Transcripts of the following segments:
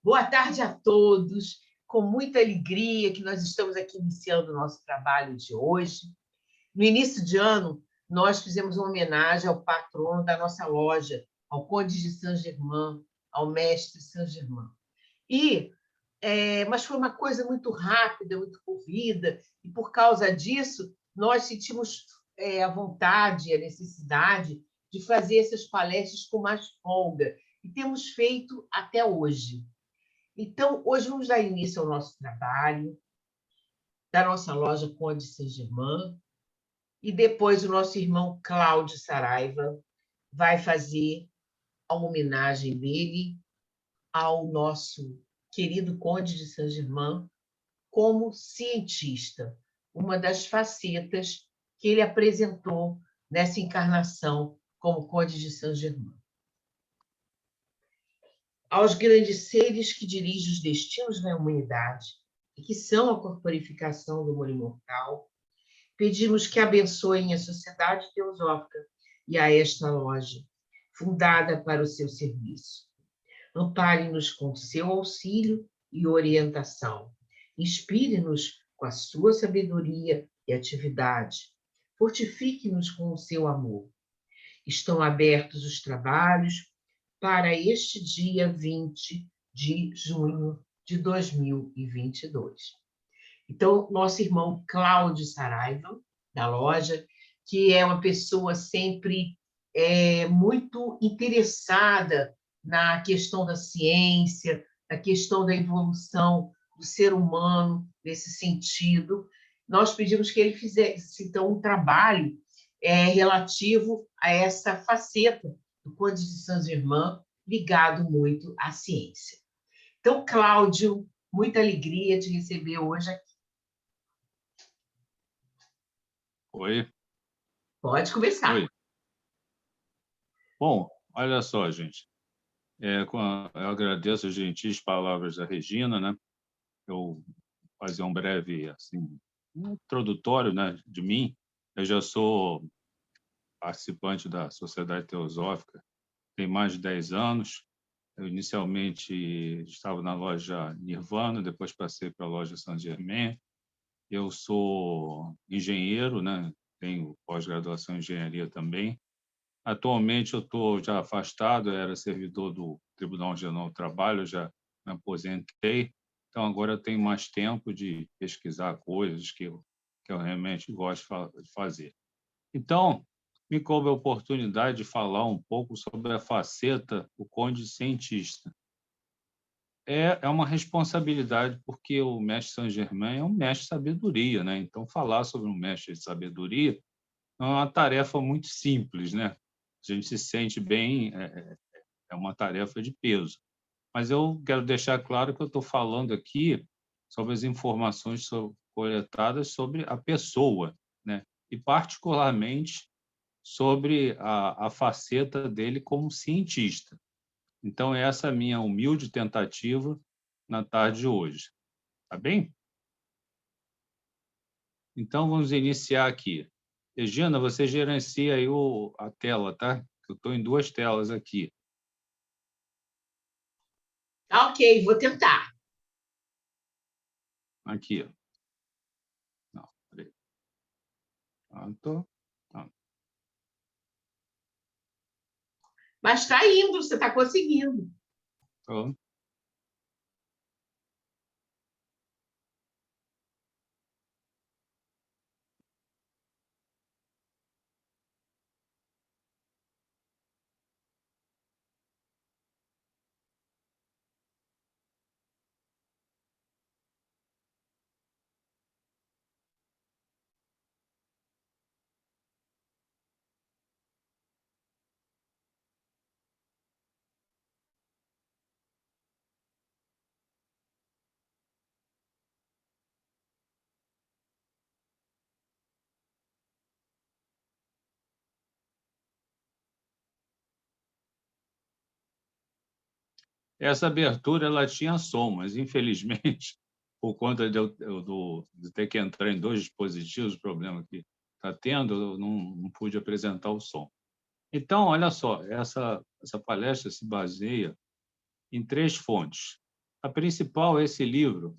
Boa tarde a todos. Com muita alegria que nós estamos aqui iniciando o nosso trabalho de hoje. No início de ano, nós fizemos uma homenagem ao patrono da nossa loja, ao Conde de Saint-Germain, ao mestre Saint-Germain. Mas foi uma coisa muito rápida, muito corrida, e por causa disso, nós sentimos a vontade, a necessidade de fazer essas palestras com mais folga, e temos feito até hoje. Então, hoje vamos dar início ao nosso trabalho da nossa loja Conde Saint-Germain, e depois o nosso irmão Cláudio Saraiva vai fazer a homenagem dele ao nosso querido Conde de Saint-Germain como cientista, uma das facetas que ele apresentou nessa encarnação como Conde de Saint-Germain. Aos grandes seres que dirigem os destinos da humanidade e que são a corporificação do amor imortal, pedimos que abençoem a Sociedade Teosófica e a esta loja, fundada para o seu serviço. Ampare-nos com seu auxílio e orientação. Inspire-nos com a sua sabedoria e atividade. Fortifique-nos com o seu amor. Estão abertos os trabalhos para este dia 20 de junho de 2022. Então, nosso irmão Cláudio Saraiva, da loja, que é uma pessoa sempre muito interessada na questão da ciência, na questão da evolução do ser humano, nesse sentido, nós pedimos que ele fizesse, então, um trabalho relativo a essa faceta do Conde de Saint-Germain, ligado muito à ciência. Então, Cláudio, muita alegria de receber hoje aqui. Oi. Pode começar. Oi. Bom, olha só, gente. Eu agradeço as gentis palavras da Regina, né? Eu vou fazer um breve, assim, um introdutório, né, de mim. Eu já sou participante da Sociedade Teosófica tem mais de 10 anos. Eu inicialmente estava na loja Nirvana, depois passei para a loja Saint-Germain. Eu sou engenheiro, né? Tenho pós-graduação em engenharia também. Atualmente eu estou já afastado, eu era servidor do Tribunal Regional do Trabalho, já me aposentei, então agora eu tenho mais tempo de pesquisar coisas que eu realmente gosto de fazer. Então, me coube a oportunidade de falar um pouco sobre a faceta do Conde cientista. É uma responsabilidade, porque o mestre Saint-Germain é um mestre de sabedoria, né? Então, falar sobre um mestre de sabedoria não é uma tarefa muito simples, né? A gente se sente bem, é uma tarefa de peso. Mas eu quero deixar claro que eu estou falando aqui sobre as informações coletadas sobre a pessoa, né? E, particularmente, sobre a faceta dele como cientista. Então, essa é a minha humilde tentativa na tarde de hoje. Tá bem? Então, vamos iniciar aqui. Regina, você gerencia aí a tela, tá? Eu estou em duas telas aqui. Ok, vou tentar. Aqui. Não, peraí. Pronto. Mas está indo, você está conseguindo. Pronto. Essa abertura ela tinha som, mas, infelizmente, por conta de ter que entrar em dois dispositivos, o problema que está tendo, eu não pude apresentar o som. Então, olha só, essa palestra se baseia em três fontes. A principal é esse livro,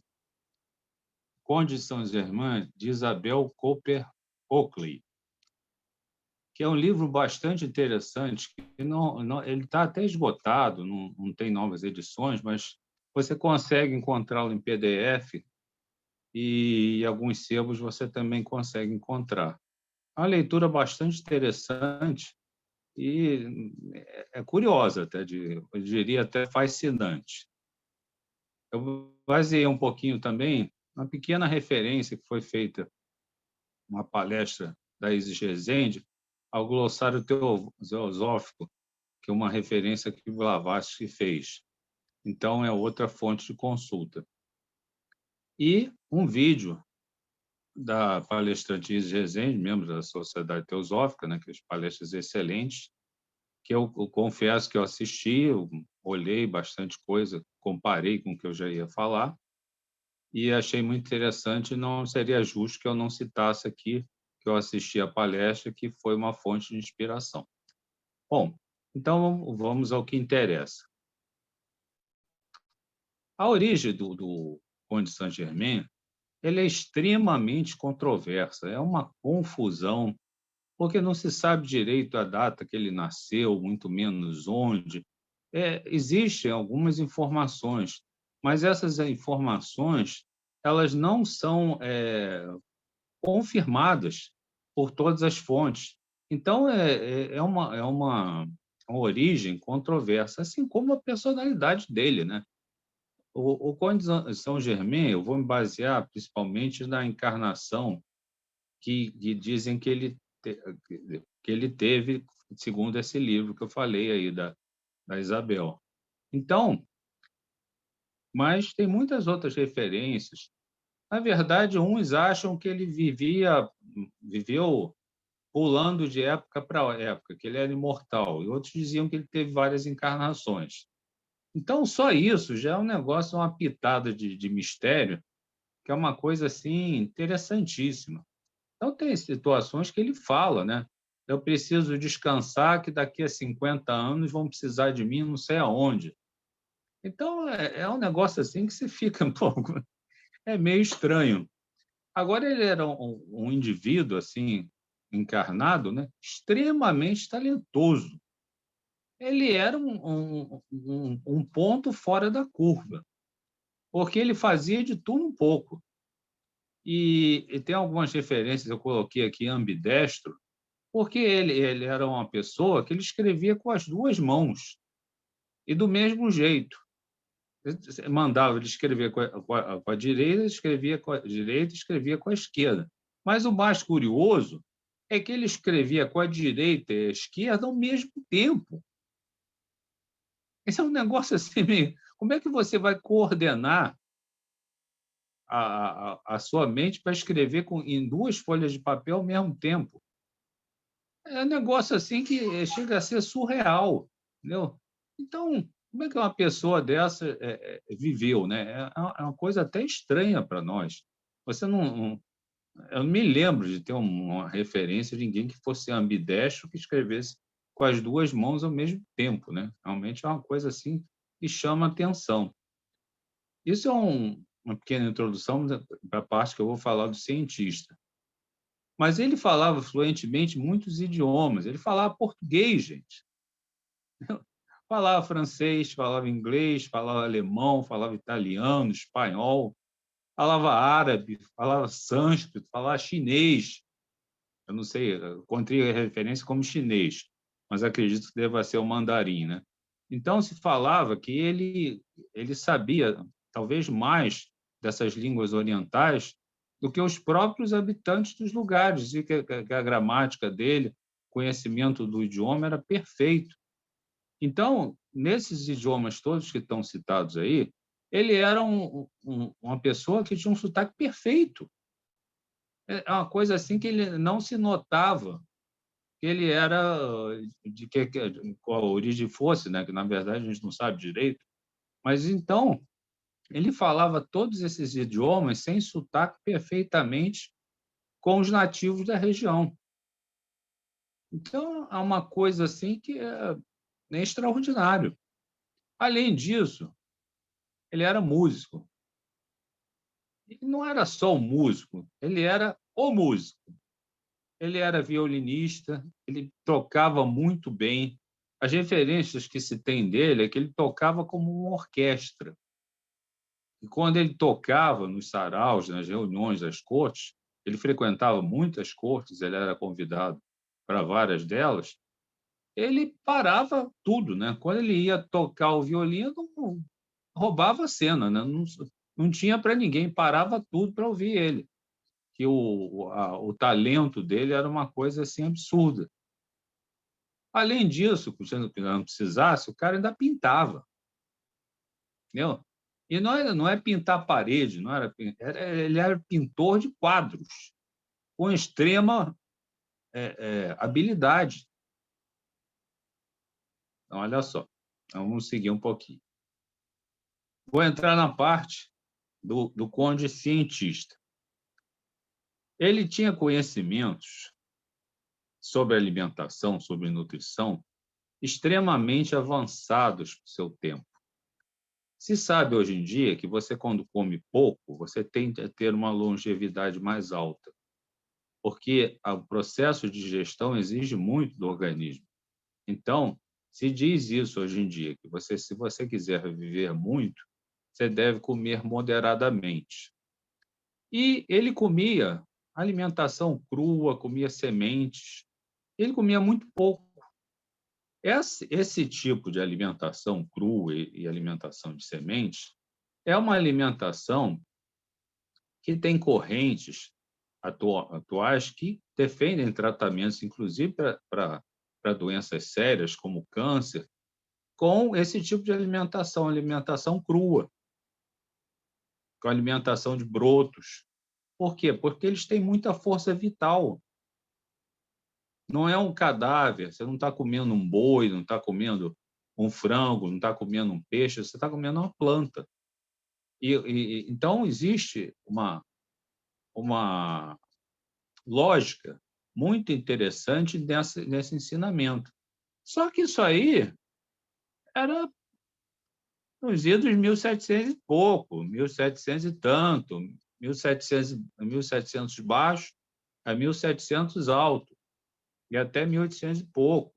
Conde de Saint-Germain, de Isabel Cooper Oakley, que é um livro bastante interessante, que ele está até esgotado, não tem novas edições, mas você consegue encontrá-lo em PDF e alguns sebos você também consegue encontrar. É uma leitura bastante interessante e é curiosa, eu diria até fascinante. Eu baseei um pouquinho também uma pequena referência que foi feita, uma palestra da Isis Rezende, ao glossário teosófico, que é uma referência que Blavatsky fez. Então, é outra fonte de consulta. E um vídeo da palestrante Isis Rezende, membro da Sociedade Teosófica, né, que as palestras excelentes, que eu confesso que eu assisti, eu olhei bastante coisa, comparei com o que eu já ia falar, e achei muito interessante, não seria justo que eu não citasse aqui que eu assisti a palestra, que foi uma fonte de inspiração. Bom, então vamos ao que interessa. A origem do Conde de Saint-Germain, ele é extremamente controversa, é uma confusão, porque não se sabe direito a data que ele nasceu, muito menos onde. Existem algumas informações, mas essas informações elas não são confirmadas por todas as fontes. Então, uma origem controversa, assim como a personalidade dele, né? O Conde de Saint-Germain, eu vou me basear principalmente na encarnação que dizem que ele teve, segundo esse livro que eu falei aí, da Isabel. Então, mas tem muitas outras referências. Na verdade, uns acham que ele viveu pulando de época para época, que ele era imortal, e outros diziam que ele teve várias encarnações. Então, só isso já é um negócio, uma pitada de mistério, que é uma coisa assim interessantíssima. Então, tem situações que ele fala, né? Eu preciso descansar, que daqui a 50 anos vão precisar de mim não sei aonde. Então, é um negócio assim que você fica um pouco... É meio estranho. Agora, ele era um indivíduo assim encarnado, né? Extremamente talentoso. Ele era um ponto fora da curva, porque ele fazia de tudo um pouco. E tem algumas referências, eu coloquei aqui ambidestro, porque ele era uma pessoa que ele escrevia com as duas mãos, e do mesmo jeito. Mandava ele escrever com a direita, escrevia com a direita, escrevia com a esquerda. Mas o mais curioso é que ele escrevia com a direita e a esquerda ao mesmo tempo. Esse é um negócio assim meio... Como é que você vai coordenar a sua mente para escrever em duas folhas de papel ao mesmo tempo? É um negócio assim que chega a ser surreal, entendeu? Então, como é que uma pessoa dessa viveu, né? É uma coisa até estranha para nós. Você eu não me lembro de ter uma referência de ninguém que fosse ambidestro que escrevesse com as duas mãos ao mesmo tempo, né? Realmente é uma coisa assim que chama atenção. Isso é uma pequena introdução para a parte que eu vou falar do cientista. Mas ele falava fluentemente muitos idiomas. Ele falava português, gente. Falava francês, falava inglês, falava alemão, falava italiano, espanhol, falava árabe, falava sânscrito, falava chinês. Eu não sei, eu encontrei a referência como chinês, mas acredito que deva ser o mandarim, né? Então, se falava que ele sabia, talvez mais, dessas línguas orientais do que os próprios habitantes dos lugares, e que a gramática dele, conhecimento do idioma era perfeito. Então, nesses idiomas todos que estão citados aí, ele era uma pessoa que tinha um sotaque perfeito. É uma coisa assim que ele não se notava que ele era de qual origem fosse, né? Que na verdade a gente não sabe direito. Mas então ele falava todos esses idiomas sem sotaque perfeitamente com os nativos da região. Então é uma coisa assim que é extraordinário. Além disso, ele era músico. E não era só um músico, ele era o músico. Ele era violinista, ele tocava muito bem. As referências que se tem dele é que ele tocava como uma orquestra. E quando ele tocava nos saraus, nas reuniões das cortes, ele frequentava muitas cortes, ele era convidado para várias delas, ele parava tudo, né? Quando ele ia tocar o violino, roubava a cena, né? Não tinha para ninguém, parava tudo para ouvir ele, que o talento dele era uma coisa assim absurda. Além disso, se não precisasse, o cara ainda pintava, entendeu? E não é pintar parede, não era, ele era pintor de quadros, com extrema habilidade. Então, olha só, vamos seguir um pouquinho. Vou entrar na parte do conde cientista. Ele tinha conhecimentos sobre alimentação, sobre nutrição, extremamente avançados para o seu tempo. Se sabe hoje em dia que você, quando come pouco, você tende a ter uma longevidade mais alta, porque o processo de digestão exige muito do organismo. Então, se diz isso hoje em dia, que você, se você quiser viver muito, você deve comer moderadamente. E ele comia alimentação crua, comia sementes, ele comia muito pouco. Esse tipo de alimentação crua e alimentação de sementes é uma alimentação que tem correntes atuais que defendem tratamentos, inclusive para doenças sérias, como câncer, com esse tipo de alimentação, alimentação crua, com alimentação de brotos. Por quê? Porque eles têm muita força vital. Não é um cadáver, você não está comendo um boi, não está comendo um frango, não está comendo um peixe, você está comendo uma planta. Então, existe uma lógica muito interessante nesse ensinamento. Só que isso aí era nos idos 1700 e pouco, 1700 e tanto, 1700 baixo a 1700 alto, e até 1800 e pouco.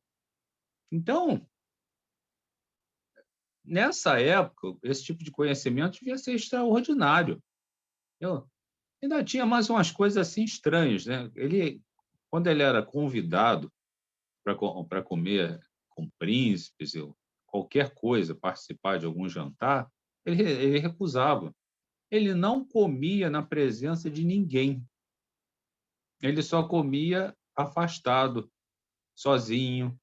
Então, nessa época, esse tipo de conhecimento devia ser extraordinário. Eu ainda tinha mais umas coisas assim estranhas, né? Quando ele era convidado para comer com príncipes, qualquer coisa, participar de algum jantar, ele recusava. Ele não comia na presença de ninguém. Ele só comia afastado, sozinho.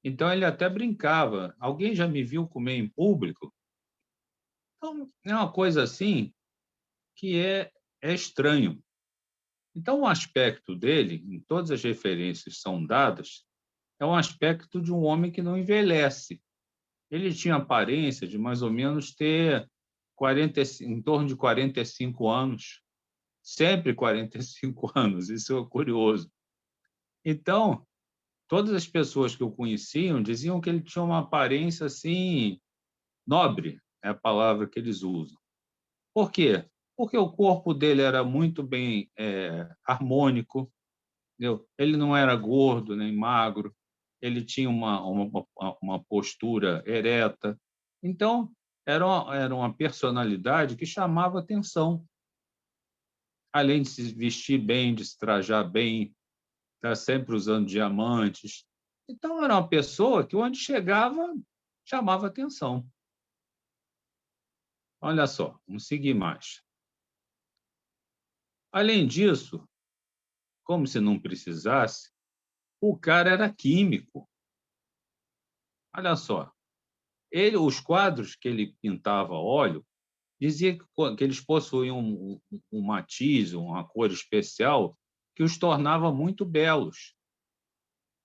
Então, ele até brincava. Alguém já me viu comer em público? Então, é uma coisa assim que é estranho. Então, o aspecto dele, em todas as referências são dadas, é um aspecto de um homem que não envelhece. Ele tinha aparência de mais ou menos ter em torno de 45 anos, sempre 45 anos, isso é curioso. Então, todas as pessoas que o conheciam diziam que ele tinha uma aparência assim nobre, é a palavra que eles usam. Por quê? Porque o corpo dele era muito bem harmônico, entendeu? Ele não era gordo nem magro, ele tinha uma postura ereta. Então, era uma personalidade que chamava atenção. Além de se vestir bem, de se trajar bem, estar sempre usando diamantes. Então, era uma pessoa que, onde chegava, chamava atenção. Olha só, vamos seguir mais. Além disso, como se não precisasse, o cara era químico. Olha só, os quadros que ele pintava a óleo, dizia que eles possuíam um matiz, uma cor especial que os tornava muito belos.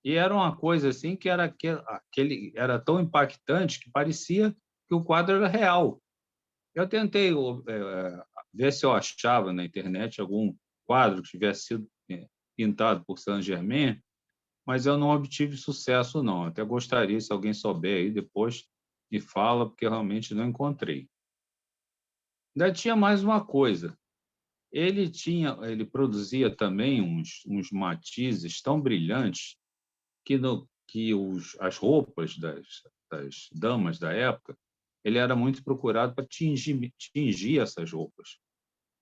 E era uma coisa assim que era tão impactante que parecia que o quadro era real. Eu tentei ver se eu achava na internet algum quadro que tivesse sido pintado por Saint-Germain, mas eu não obtive sucesso, não. Até gostaria, se alguém souber aí, depois me fala, porque eu realmente não encontrei. Ainda tinha mais uma coisa. Ele produzia também uns matizes tão brilhantes que as roupas das damas da época, ele era muito procurado para tingir essas roupas.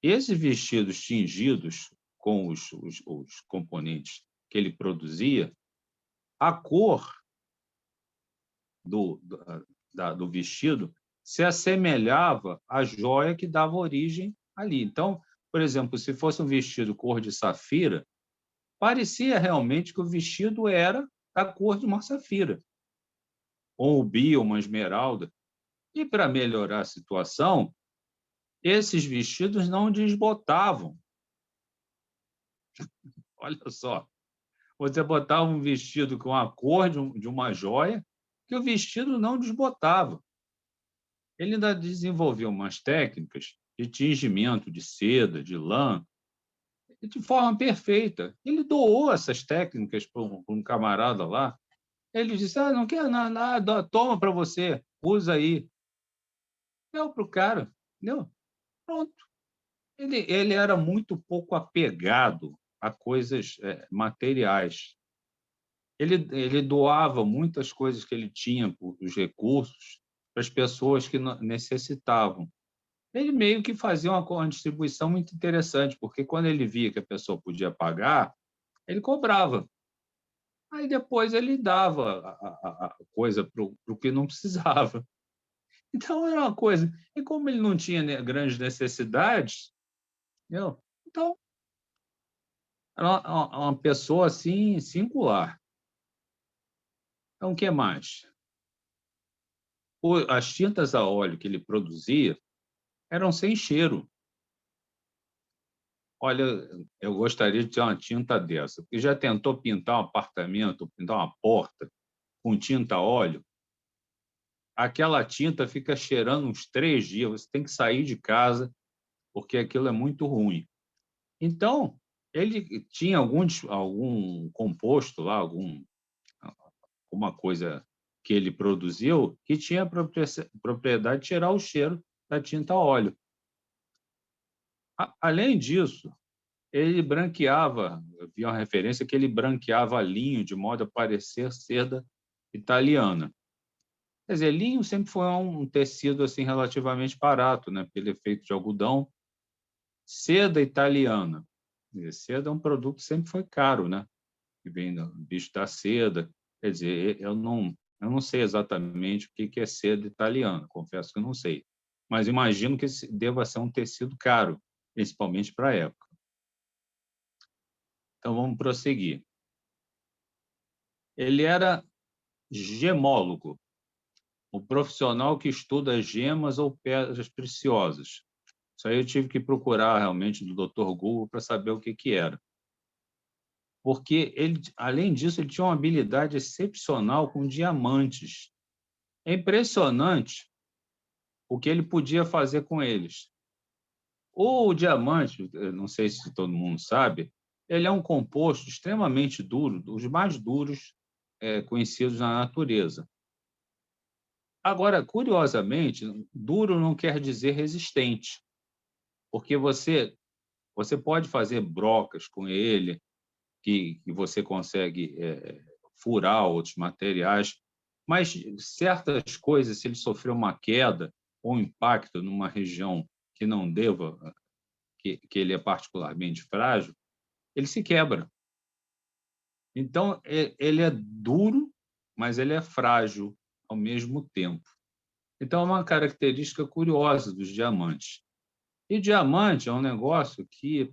Esses vestidos tingidos com os componentes que ele produzia, a cor do, do vestido se assemelhava à joia que dava origem ali. Então, por exemplo, se fosse um vestido cor de safira, parecia realmente que o vestido era da cor de uma safira, ou um rubi, ou uma esmeralda. E, para melhorar a situação, esses vestidos não desbotavam. Olha só, você botava um vestido com a cor de uma joia, que o vestido não desbotava. Ele ainda desenvolveu umas técnicas de tingimento de seda, de lã, de forma perfeita. Ele doou essas técnicas para um camarada lá. Ele disse: não quer nada, toma para você, usa aí. Deu para o cara, entendeu? Pronto. Ele era muito pouco apegado a coisas materiais. Ele doava muitas coisas que ele tinha, os recursos, para as pessoas que necessitavam. Ele meio que fazia uma distribuição muito interessante, porque quando ele via que a pessoa podia pagar, ele cobrava. Aí depois ele dava a coisa para o que não precisava. Então era uma coisa. E como ele não tinha grandes necessidades, entendeu? Então era uma pessoa assim singular. Então o que mais? As tintas a óleo que ele produzia eram sem cheiro. Olha, eu gostaria de ter uma tinta dessa. Porque já tentou pintar um apartamento, pintar uma porta com tinta a óleo? Aquela tinta fica cheirando uns 3 dias. Você tem que sair de casa porque aquilo é muito ruim. Então, ele tinha algum composto lá, alguma coisa que ele produziu que tinha a propriedade de tirar o cheiro da tinta a óleo. Além disso, ele branqueava, eu vi uma referência que ele branqueava linho de modo a parecer seda italiana. Quer dizer, linho sempre foi um tecido assim relativamente barato, né? Porque ele é feito de algodão. Seda italiana. Quer dizer, seda é um produto que sempre foi caro, né? Que vem do bicho da seda. Quer dizer, eu não sei exatamente o que é seda italiana, confesso que eu não sei. Mas imagino que deva ser um tecido caro, principalmente para a época. Então, vamos prosseguir. Ele era gemólogo, o profissional que estuda gemas ou pedras preciosas. Isso aí eu tive que procurar realmente do Dr. Google para saber o que era. Porque ele, além disso, ele tinha uma habilidade excepcional com diamantes. É impressionante o que ele podia fazer com eles. O diamante, não sei se todo mundo sabe, ele é um composto extremamente duro, dos mais duros conhecidos na natureza. Agora, curiosamente, duro não quer dizer resistente, porque você pode fazer brocas com ele, que você consegue furar outros materiais, mas certas coisas, se ele sofrer uma queda ou um impacto numa região que não deva, que ele é particularmente frágil, ele se quebra. Então, ele é duro, mas ele é frágil ao mesmo tempo. Então, é uma característica curiosa dos diamantes. E diamante é um negócio que,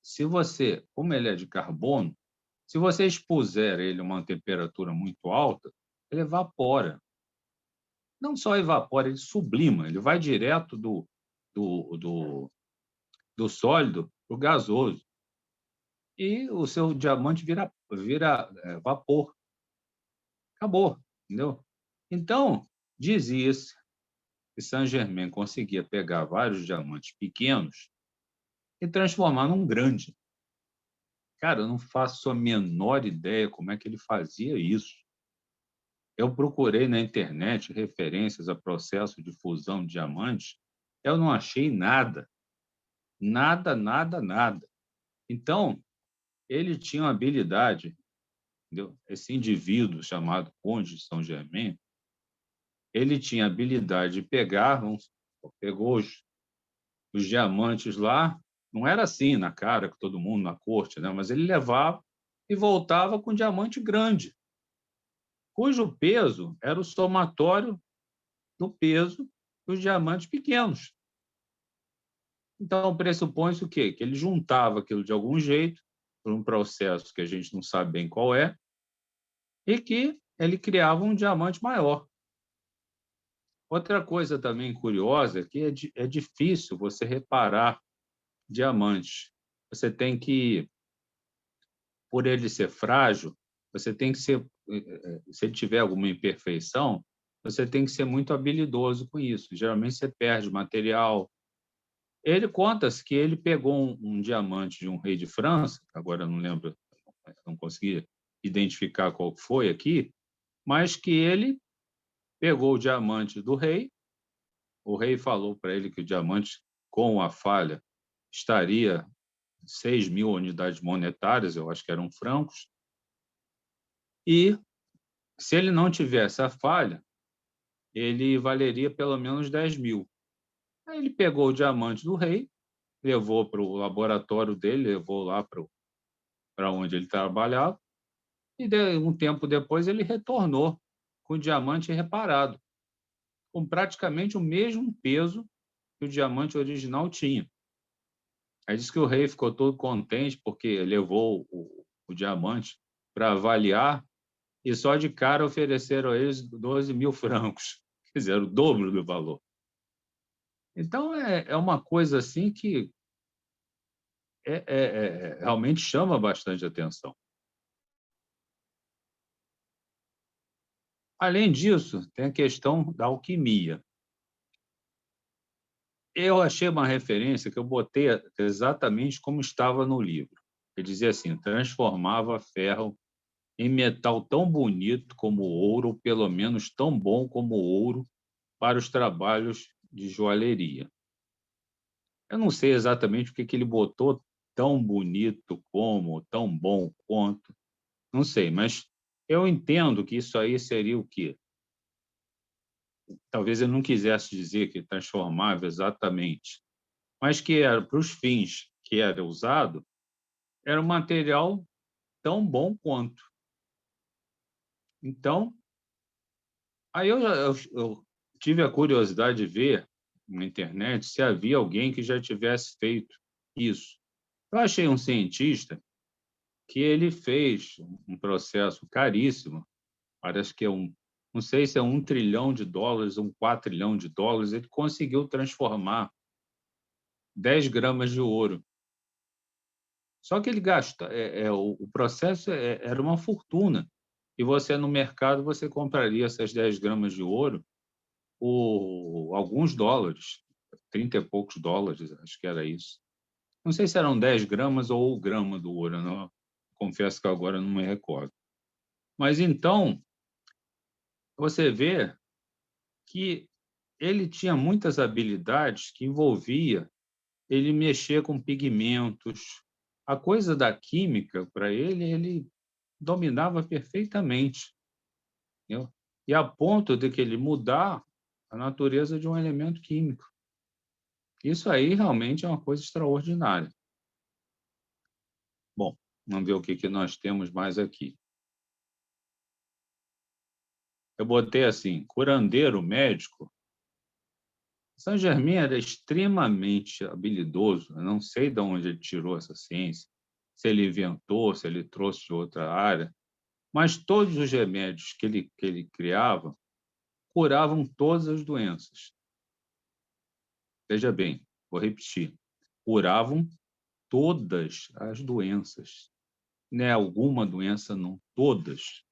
se você, como ele é de carbono, se você expuser ele a uma temperatura muito alta, ele evapora. Não só evapora, ele sublima, ele vai direto do, do, do sólido para o gasoso. E o seu diamante vira vapor. Acabou, entendeu? Então, dizia-se que Saint-Germain conseguia pegar vários diamantes pequenos e transformar num grande. Cara, eu não faço a menor ideia como é que ele fazia isso. Eu procurei na internet referências a processo de fusão de diamantes, Eu não achei nada, nada, nada, nada. Então, ele tinha uma habilidade, entendeu? Esse indivíduo chamado Conde de São Germain, ele tinha a habilidade de pegar, pegou os diamantes lá, não era assim na cara com todo mundo na corte, né? Mas ele levava e voltava com um diamante grande, cujo peso era o somatório do peso dos diamantes pequenos. Então, pressupõe-se o quê? Que ele juntava aquilo de algum jeito, por um processo que a gente não sabe bem qual é, e que ele criava um diamante maior. Outra coisa também curiosa é que é difícil você reparar diamantes. Você tem que, por ele ser frágil, você tem que ser, se ele tiver alguma imperfeição, você tem que ser muito habilidoso com isso. Geralmente você perde material. Ele conta-se que ele pegou um diamante de um rei de França, agora eu não lembro, não consegui identificar qual foi aqui, mas que ele pegou o diamante do rei, o rei falou para ele que o diamante, com a falha, estaria 6.000 unidades monetárias, eu acho que eram francos, e se ele não tivesse a falha, ele valeria pelo menos 10.000. Aí ele pegou o diamante do rei, levou para o laboratório dele, levou lá para onde ele trabalhava, e um tempo depois ele retornou com o diamante reparado, com praticamente o mesmo peso que o diamante original tinha. Aí disse que o rei ficou todo contente porque levou o diamante para avaliar e só de cara ofereceram a eles 12.000 francos, quer dizer, o dobro do valor. Então, é uma coisa assim que realmente chama bastante atenção. Além disso, tem a questão da alquimia. Eu achei uma referência que eu botei exatamente como estava no livro. Ele dizia assim, transformava ferro em metal tão bonito como o ouro, ou pelo menos tão bom como o ouro, para os trabalhos de joalheria. Eu não sei exatamente o que ele botou tão bonito como, tão bom quanto, não sei, mas eu entendo que isso aí seria o quê? Talvez eu não quisesse dizer que transformava exatamente, mas que era para os fins que era usado, era um material tão bom quanto. Então, aí eu tive a curiosidade de ver na internet se havia alguém que já tivesse feito isso. Eu achei um cientista que ele fez um processo caríssimo, parece que não sei se é $1 trilhão, um 4 trilhão de dólares, ele conseguiu transformar 10 gramas de ouro. Só que ele gasta, o processo era uma fortuna. E você, no mercado, você compraria essas 10 gramas de ouro por alguns dólares, 30 e poucos dólares, acho que era isso. Não sei se eram 10 gramas ou o grama do ouro, não, confesso que agora não me recordo. Mas então, você vê que ele tinha muitas habilidades que envolvia ele mexer com pigmentos. A coisa da química, para ele dominava perfeitamente. Entendeu? E a ponto de que ele mudar a natureza de um elemento químico. Isso aí realmente é uma coisa extraordinária. Bom, vamos ver o que nós temos mais aqui. Eu botei assim, curandeiro médico. Saint-Germain era extremamente habilidoso. Eu não sei de onde ele tirou essa ciência, se ele inventou, se ele trouxe de outra área, mas todos os remédios que ele criava curavam todas as doenças. Veja bem, vou repetir, curavam todas as doenças. Não é alguma doença, não, todas.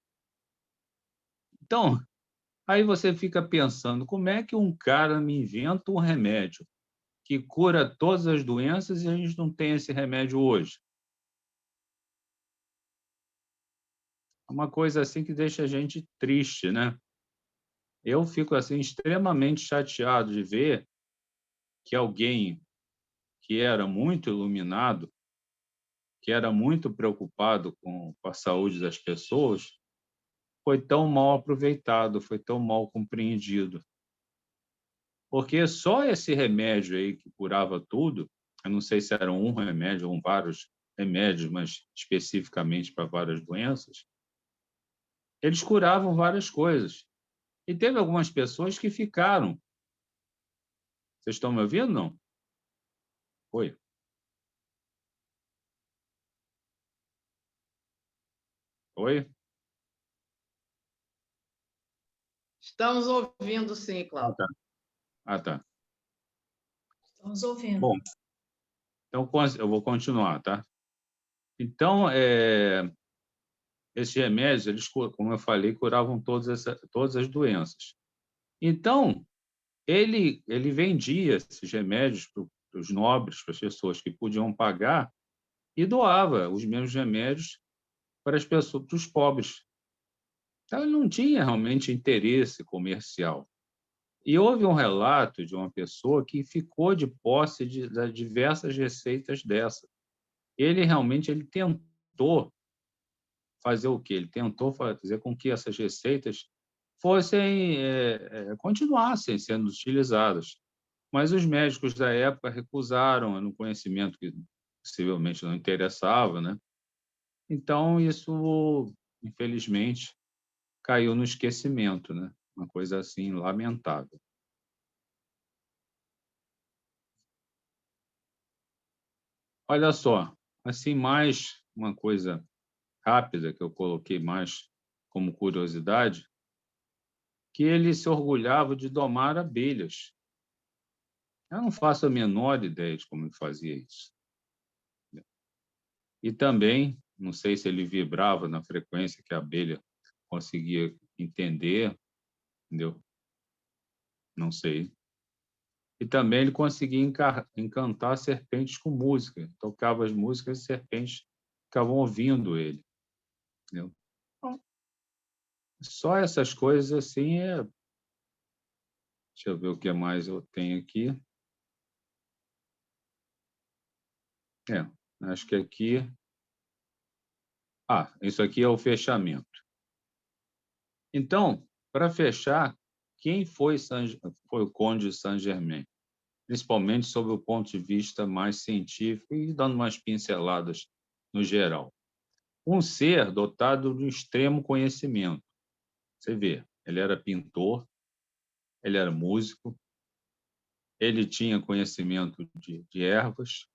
Então, aí você fica pensando, como é que um cara me inventa um remédio que cura todas as doenças e a gente não tem esse remédio hoje? É uma coisa assim que deixa a gente triste, né? Eu fico assim extremamente chateado de ver que alguém que era muito iluminado, que era muito preocupado com a saúde das pessoas, foi tão mal aproveitado, foi tão mal compreendido. Porque só esse remédio aí que curava tudo, eu não sei se era um remédio ou vários remédios, mas especificamente para várias doenças, eles curavam várias coisas. E teve algumas pessoas que ficaram. Vocês estão me ouvindo, não? Oi? Oi? Estamos ouvindo, sim, Ah, Cláudio. tá. Ah, tá. Estamos ouvindo. Bom, então eu vou continuar, tá? Então, esses remédios, eles, como eu falei, curavam todas as doenças. Então, ele vendia esses remédios para os nobres, para as pessoas que podiam pagar, e doava os mesmos remédios para as pessoas, para os pobres. Então, ele não tinha realmente interesse comercial. E houve um relato de uma pessoa que ficou de posse de diversas receitas dessas. Ele tentou fazer o quê? Ele tentou fazer com que essas receitas fossem continuassem sendo utilizadas, mas os médicos da época recusaram, no conhecimento que possivelmente não interessava, né? Então isso, infelizmente, caiu no esquecimento, né? Uma coisa assim lamentável. Olha só, assim mais uma coisa rápida que eu coloquei mais como curiosidade, que ele se orgulhava de domar abelhas. Eu não faço a menor ideia de como ele fazia isso. E também, não sei se ele vibrava na frequência que a abelha conseguia entender, entendeu? Não sei. E também ele conseguia encantar serpentes com música. Tocava as músicas e as serpentes ficavam ouvindo ele, entendeu? Então, só essas coisas assim é. Deixa eu ver o que mais eu tenho aqui. Acho que aqui. Isso aqui é o fechamento. Então, para fechar, quem foi o Conde de Saint-Germain? Principalmente sob o ponto de vista mais científico e dando umas pinceladas no geral. Um ser dotado de um extremo conhecimento. Você vê, ele era pintor, ele era músico, ele tinha conhecimento de ervas,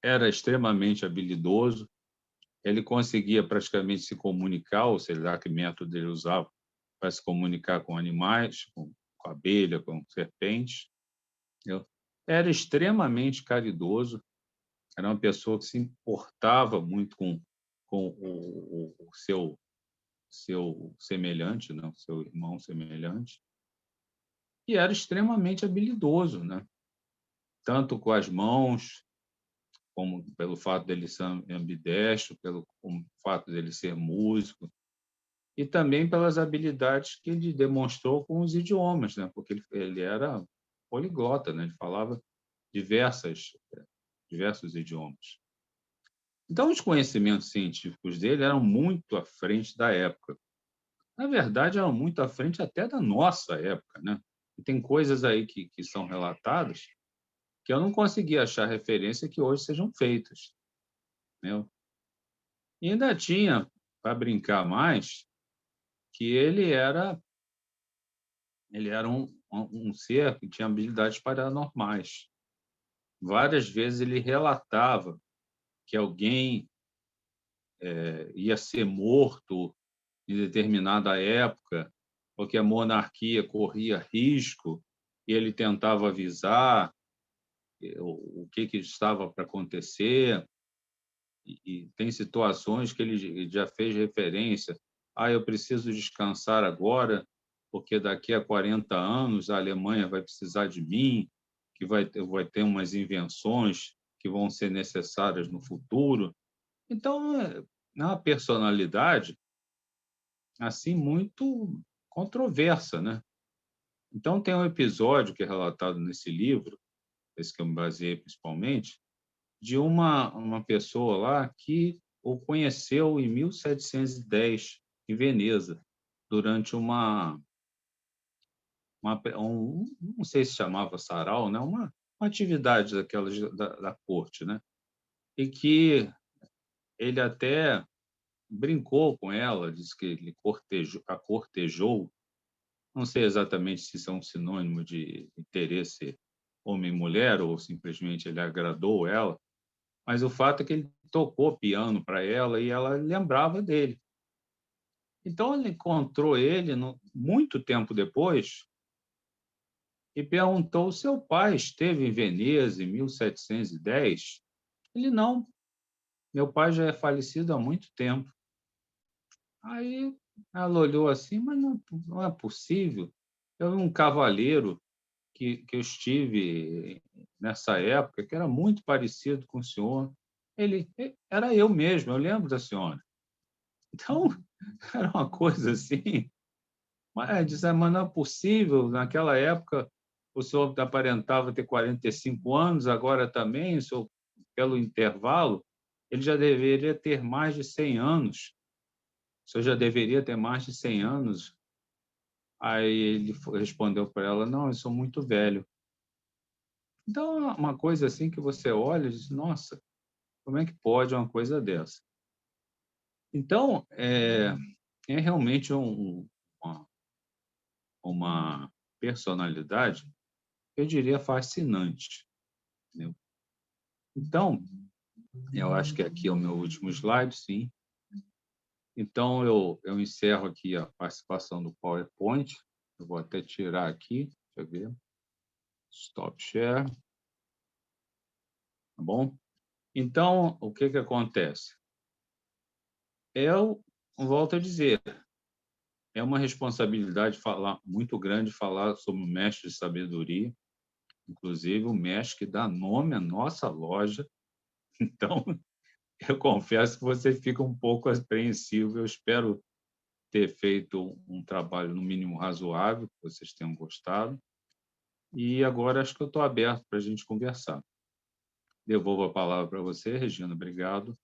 era extremamente habilidoso, ele conseguia praticamente se comunicar, ou sei lá que método ele usava para se comunicar com animais, com abelha, com serpentes. Entendeu? Era extremamente caridoso, era uma pessoa que se importava muito com o seu semelhante, né? O seu irmão semelhante, e era extremamente habilidoso, né? Tanto com as mãos, como pelo fato dele ser ambidestro, pelo fato dele ser músico, e também pelas habilidades que ele demonstrou com os idiomas, né? Porque ele era poliglota, né? Ele falava diversos idiomas. Então, os conhecimentos científicos dele eram muito à frente da época. Na verdade, eram muito à frente até da nossa época, né? E tem coisas aí que são relatadas que eu não consegui achar referência que hoje sejam feitas, né? E ainda tinha, para brincar mais, que ele era um ser que tinha habilidades paranormais. Várias vezes ele relatava que alguém ia ser morto em determinada época, porque a monarquia corria risco, e ele tentava avisar o que estava para acontecer. E tem situações que ele já fez referência. Eu preciso descansar agora, porque daqui a 40 anos a Alemanha vai precisar de mim, que vai ter umas invenções que vão ser necessárias no futuro. Então, é uma personalidade assim muito controversa, né? Então, tem um episódio que é relatado nesse livro, esse que eu me baseei principalmente, de uma pessoa lá que o conheceu em 1710, em Veneza, durante não sei se chamava sarau, né? Uma atividade daquelas da corte, né? E que ele até brincou com ela, disse que ele a cortejou. Não sei exatamente se isso é um sinônimo de interesse homem-mulher ou simplesmente ele agradou ela, mas o fato é que ele tocou piano para ela e ela lembrava dele. Então, ele encontrou ele muito tempo depois e perguntou: seu pai esteve em Veneza em 1710? Ele: não, meu pai já é falecido há muito tempo. Aí ela olhou assim: mas não é possível. Eu vi um cavalheiro que eu estive nessa época, que era muito parecido com o senhor. Ele: era eu mesmo, eu lembro da senhora. Então, era uma coisa assim. Mas disse: mas não é possível, naquela época o senhor aparentava ter 45 anos, agora também, o senhor, pelo intervalo, ele já deveria ter mais de 100 anos. O senhor já deveria ter mais de 100 anos. Aí ele respondeu para ela: não, eu sou muito velho. Então, é uma coisa assim que você olha e diz: nossa, como é que pode uma coisa dessa? Então, é realmente uma personalidade, eu diria, fascinante, entendeu? Então, eu acho que aqui é o meu último slide, sim. Então, eu encerro aqui a participação do PowerPoint. Eu vou até tirar aqui, deixa eu ver. Stop share. Tá bom? Então, o que acontece? Eu volto a dizer, é uma responsabilidade muito grande falar sobre o mestre de sabedoria, inclusive o mestre que dá nome à nossa loja. Então, eu confesso que você fica um pouco apreensivo. Eu espero ter feito um trabalho, no mínimo, razoável, que vocês tenham gostado. E agora acho que eu estou aberto para a gente conversar. Devolvo a palavra para você, Regina. Obrigado.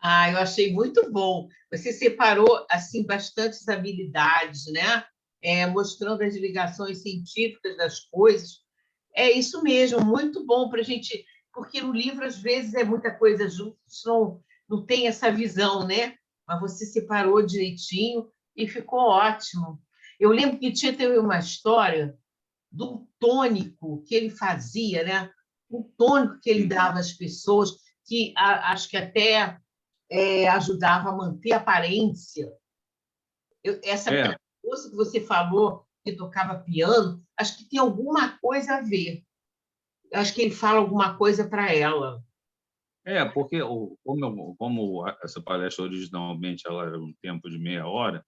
Eu achei muito bom. Você separou assim bastantes habilidades, né? Mostrando as ligações científicas das coisas. É isso mesmo, muito bom para a gente, porque no livro às vezes é muita coisa junto, não tem essa visão, né? Mas você separou direitinho e ficou ótimo. Eu lembro que tinha também uma história do tônico que ele fazia, né? Um tônico que ele dava às pessoas, que acho que até ajudava a manter a aparência. Essa É, moça que você falou, que tocava piano, acho que tem alguma coisa a ver. Acho que ele fala alguma coisa para ela. porque como essa palestra originalmente ela era um tempo de meia hora,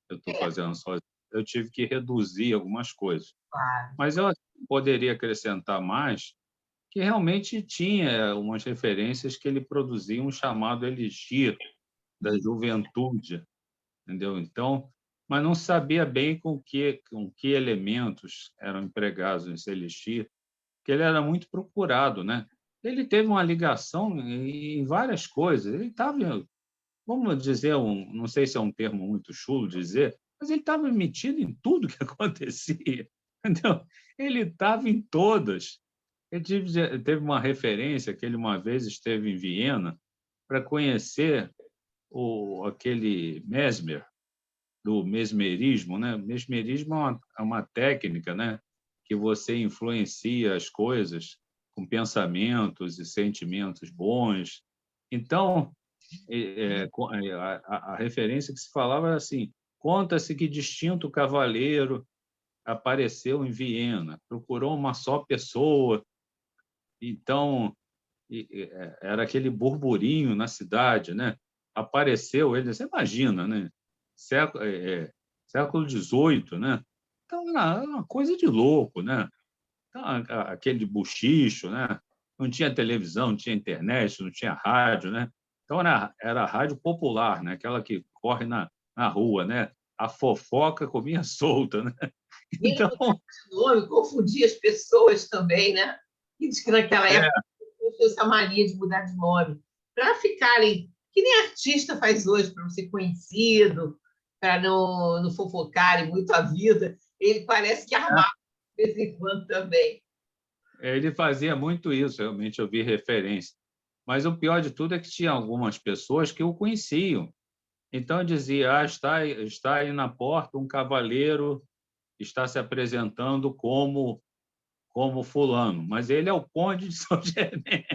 eu estou fazendo só, eu tive que reduzir algumas coisas. Claro. Mas eu poderia acrescentar mais que realmente tinha umas referências que ele produzia um chamado elixir da juventude, entendeu? Então, mas não sabia bem com que elementos eram empregados nesse elixir, que ele era muito procurado, né? Ele teve uma ligação em várias coisas. Ele estava, vamos dizer, não sei se é um termo muito chulo dizer, mas ele estava metido em tudo que acontecia, entendeu? Ele estava em todas. Ele teve uma referência que ele uma vez esteve em Viena para conhecer aquele Mesmer, do mesmerismo, né? Mesmerismo é uma técnica, né? Que você influencia as coisas com pensamentos e sentimentos bons. Então, a referência que se falava era assim: conta-se que distinto cavaleiro apareceu em Viena, procurou uma só pessoa. Então, era aquele burburinho na cidade, né? Apareceu ele, você imagina, né? Século XVIII, né? Então, era uma coisa de louco, né? Então, aquele buchicho, né? Não tinha televisão, não tinha internet, não tinha rádio, né? Então, era a rádio popular, né? Aquela que corre na rua, né? a fofoca comia solta, né? E ele Então, mudava de nome, confundia as pessoas também, né? E diz que naquela é, época tinha essa mania de mudar de nome, para ficarem, que nem artista faz hoje, para não ser conhecido, para não fofocarem muito a vida. Ele parece que armava de vez em quando também. ele fazia muito isso, realmente eu vi referência. Mas o pior de tudo é que tinha algumas pessoas que o conheciam. Então, eu dizia, está aí na porta um cavaleiro, está se apresentando como fulano, mas ele é o conde de São Germain.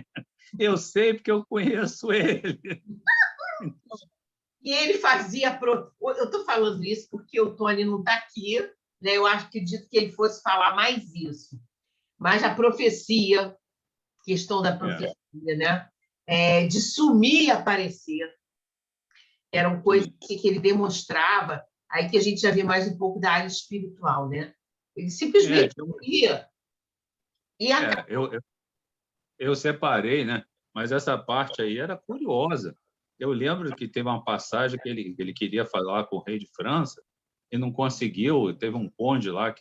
Eu sei porque eu conheço ele. E ele fazia. Eu estou falando isso porque o Tony não está aqui, né? Eu acredito que ele fosse falar mais isso. Mas a profecia, questão da É, profecia, né? De sumir e aparecer, eram coisas que ele demonstrava, aí que a gente já vê mais um pouco da área espiritual, né? Ele simplesmente tinha ia e é, eu separei, né? Mas essa parte aí era curiosa. Eu lembro que teve uma passagem que ele queria falar com o rei de França e não conseguiu. Teve um conde lá,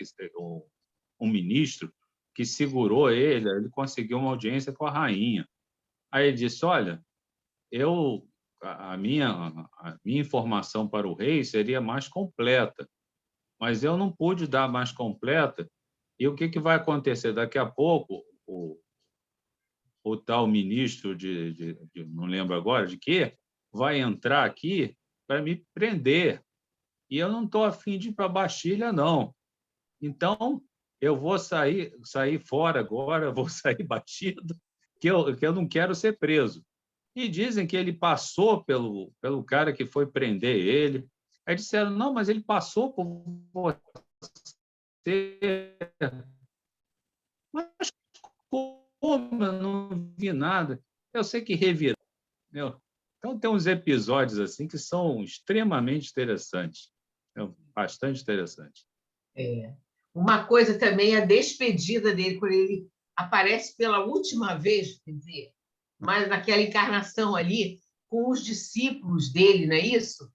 um ministro, que segurou ele, ele conseguiu uma audiência com a rainha. Aí ele disse: Olha, eu a minha informação para o rei seria mais completa, mas eu não pude dar mais completa. E o que vai acontecer? Daqui a pouco, o tal ministro não lembro agora de quê, vai entrar aqui para me prender. E eu não estou afim de ir para a Bastilha, não. Então, eu vou sair fora agora, vou sair batido, que eu não quero ser preso. E dizem que ele passou pelo cara que foi prender ele. Aí disseram, não, mas ele passou por você. Mas como eu não vi nada? Eu sei que revirou. Entendeu? Então, tem uns episódios assim que são extremamente interessantes. Bastante interessantes. uma coisa também é a despedida dele, quando ele aparece pela última vez, quer dizer, mas naquela encarnação ali, com os discípulos dele, não é isso?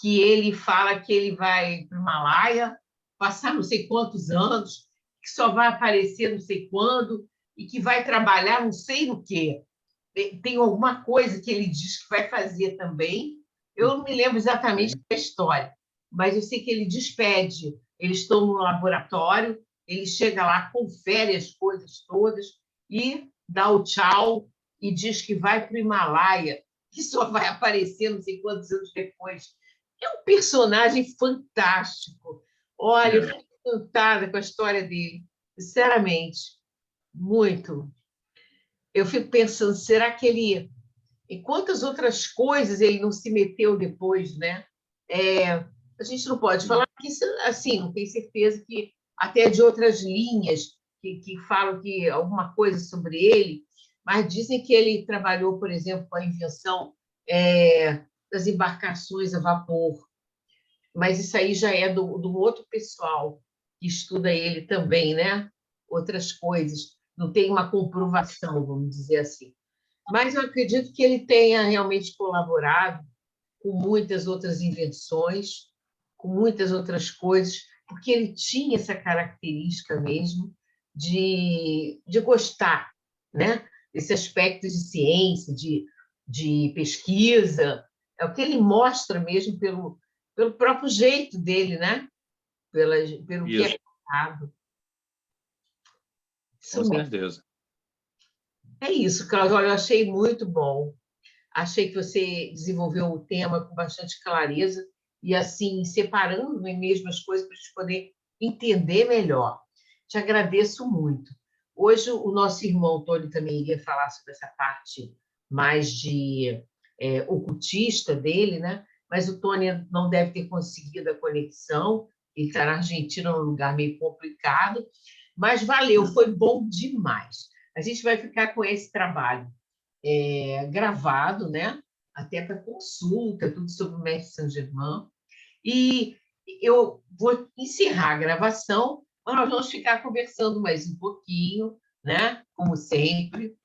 Que ele fala que ele vai para o Himalaia, passar não sei quantos anos, que só vai aparecer não sei quando, e que vai trabalhar não sei no quê. Tem alguma coisa que ele diz que vai fazer também. Eu não me lembro exatamente da história, mas eu sei que ele despede. Eles estão no laboratório, ele chega lá, confere as coisas todas e dá o tchau e diz que vai para o Himalaia, que só vai aparecer não sei quantos anos depois. É um personagem fantástico. Olha, eu É. fico encantada com a história dele, sinceramente, muito. Eu fico pensando, será que ele, em quantas outras coisas ele não se meteu depois, né? A gente não pode falar que isso, assim, não tem certeza que até de outras linhas que falam que alguma coisa sobre ele, mas dizem que ele trabalhou, por exemplo, com a invenção das embarcações a vapor, mas isso aí já é do outro pessoal que estuda ele também, né? Outras coisas. Não tem uma comprovação, vamos dizer assim. Mas eu acredito que ele tenha realmente colaborado com muitas outras invenções, com muitas outras coisas, porque ele tinha essa característica mesmo de gostar, né? Esse aspecto de ciência, de pesquisa, é o que ele mostra mesmo pelo próprio jeito dele, né? Pelo que Isso, é contado. com Isso mesmo. certeza. É isso, Cláudio. Olha, eu achei muito bom. Achei que você desenvolveu o tema com bastante clareza e, assim, separando mesmo as coisas para a gente poder entender melhor. Te agradeço muito. Hoje, o nosso irmão Tony também iria falar sobre essa parte mais de ocultista dele, né? Mas o Tony não deve ter conseguido a conexão, ele está na Argentina, num lugar meio complicado, mas valeu, foi bom demais. A gente vai ficar com esse trabalho gravado, né? Até para consulta, tudo sobre o Mestre Saint-Germain. E eu vou encerrar a gravação, mas nós vamos ficar conversando mais um pouquinho, né? Como sempre.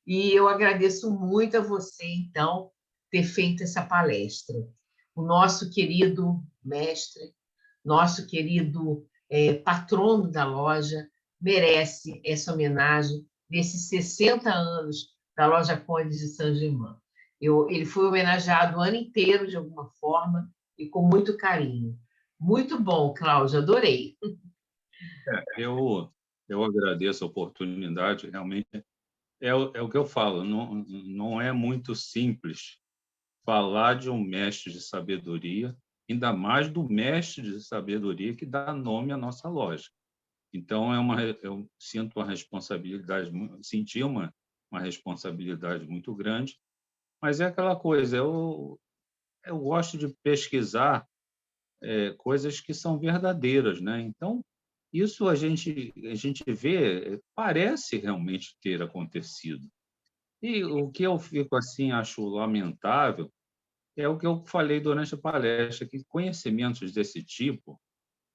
E eu agradeço muito a você, então, ter feito essa palestra. o nosso querido mestre, nosso querido patrono da loja, merece essa homenagem desses 60 anos da Loja Conde de Saint-Germain. Ele foi homenageado o ano inteiro, de alguma forma, e com muito carinho. Muito bom, Cláudia, adorei. Eu agradeço a oportunidade, realmente. É o que eu falo, não é muito simples falar de um mestre de sabedoria, ainda mais do mestre de sabedoria que dá nome à nossa loja. Então, eu sinto uma responsabilidade, senti uma responsabilidade muito grande, mas é aquela coisa, eu gosto de pesquisar coisas que são verdadeiras, né? Então, isso a gente vê, parece realmente ter acontecido. E o que eu fico assim, acho lamentável, é o que eu falei durante a palestra, que conhecimentos desse tipo,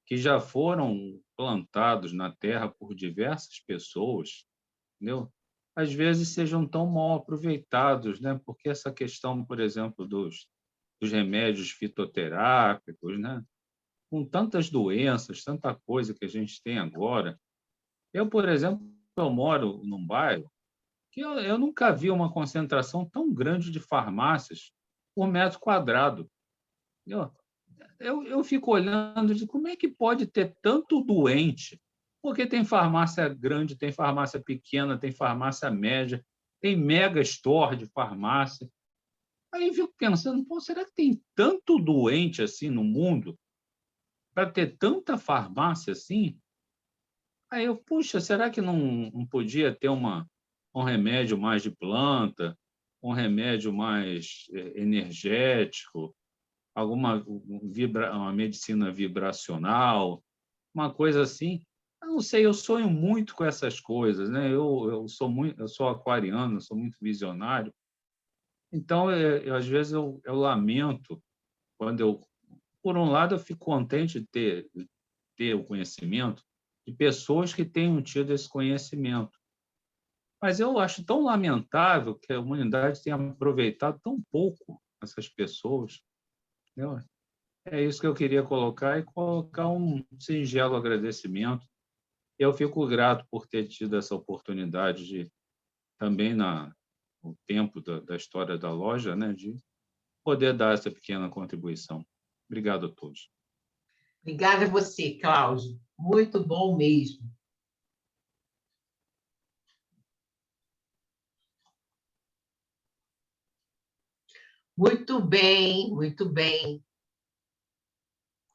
que já foram plantados na Terra por diversas pessoas, entendeu? Às vezes sejam tão mal aproveitados, né? Porque essa questão, por exemplo, dos remédios fitoterápicos, né? Com tantas doenças, tanta coisa que a gente tem agora. Eu, por exemplo, eu moro num bairro que eu nunca vi uma concentração tão grande de farmácias por metro quadrado. Eu, eu fico olhando de como é que pode ter tanto doente, porque tem farmácia grande, tem farmácia pequena, tem farmácia média, tem mega store de farmácia. Aí eu fico pensando, pô, será que tem tanto doente assim no mundo para ter tanta farmácia assim? Aí eu, puxa, será que não podia ter um remédio mais de planta, um remédio mais energético, uma medicina vibracional, uma coisa assim? Eu não sei, eu sonho muito com essas coisas, né? Eu sou aquariano, eu sou muito visionário. Então, às vezes eu lamento quando por um lado, eu fico contente de ter o conhecimento de pessoas que tenham tido esse conhecimento. Mas eu acho tão lamentável que a humanidade tenha aproveitado tão pouco essas pessoas. Entendeu? É isso que eu queria colocar e colocar um singelo agradecimento. Eu fico grato por ter tido essa oportunidade de, também no tempo da história da loja, né, de poder dar essa pequena contribuição. Obrigado a todos. Obrigada a você, Cláudio. Muito bom mesmo. Muito bem, muito bem.